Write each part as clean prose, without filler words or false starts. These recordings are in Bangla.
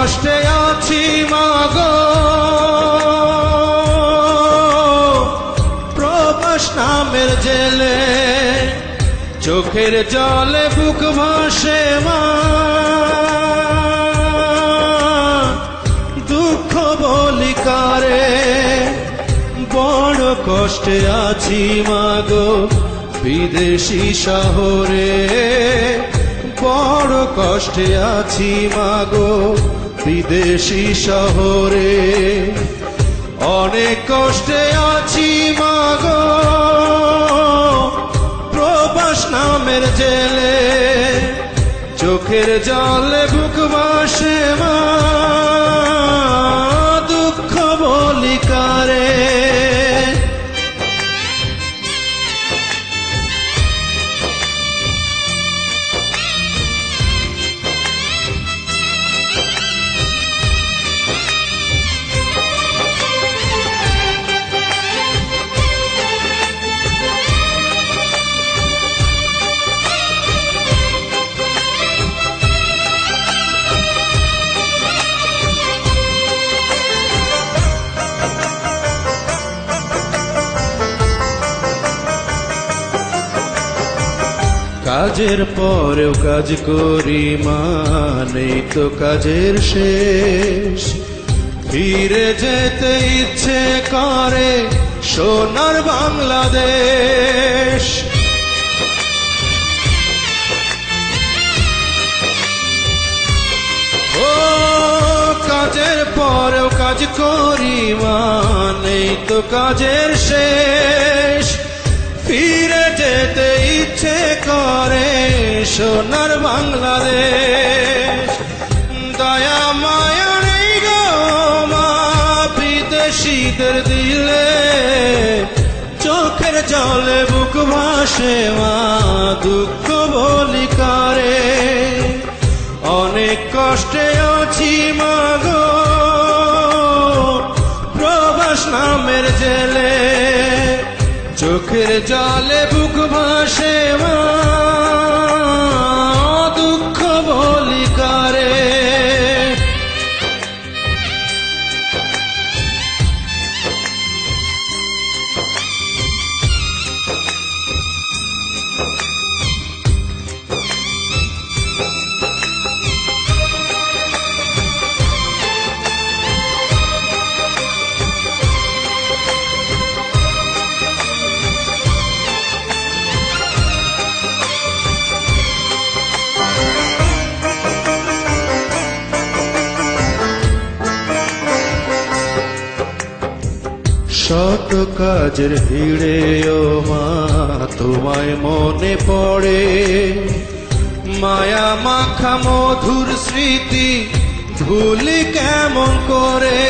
কষ্টে আছি মাগো, প্রবাস নামের জেলে, চোখের জলে বুক ভাসে মা, দুঃখ বলি কারে, বড় কষ্টে আছি মাগো, বিদেশি শহরে, বড় কষ্টে আছি মাগো, বিদেশি শহরে, অনেক কষ্টে আছি মাগো, প্রবাস নামের জেলে, চোখের জলে বুক ভাসে মা, দুঃখ বলি কারে। কাজের পরেও কাজ করি মা, নেই তো কাজের শেষ, ফিরে যেতে ইচ্ছে করে সোনার বাংলাদেশ। ও কাজের পরেও কাজ করি মা, নেই তো কাজের শেষ, ফিরে যেতে ইচ্ছে করে সোনার বাংলাদেশ। দয়া মায়া নেই গো মা বিদেশিদের দিলে, চোখের জলে বুক ভাসে মা, দুঃখ বলি কারে, অনেক কষ্টে আছি মাগো, প্রবাস নামের জেলে, চোখের জলে বুক ভাসে মা, দুঃখ বলি কারে। শত কাজের ভিড়ে ও মা তোমায় মনে পড়ে, মায়া মাখা মধুর স্মৃতি ভুলি কেমন করে।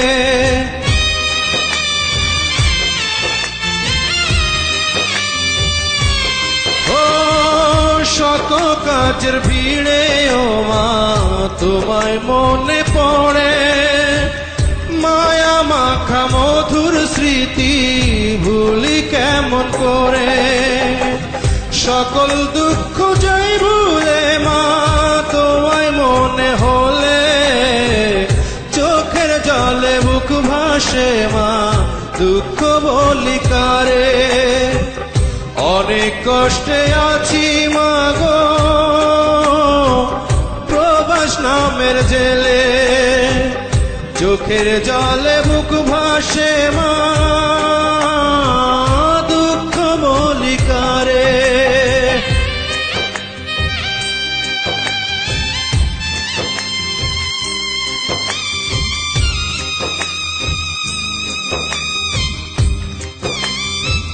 ও শত কাজের ভিড়ে ও মা তোমায় মনে পড়ে, মায়া মাখা মধুর স্মৃতি ভুলি কেমন করে। সকল দুঃখ যাই ভুলে মা তোমায় মনে হলে, চোখের জলে বুক ভাসে মা, দুঃখ বলি কারে, অনেক কষ্টে আছি মাগো, প্রবাস নামের জেলে, চোখের জলে বুক ভাসে মা।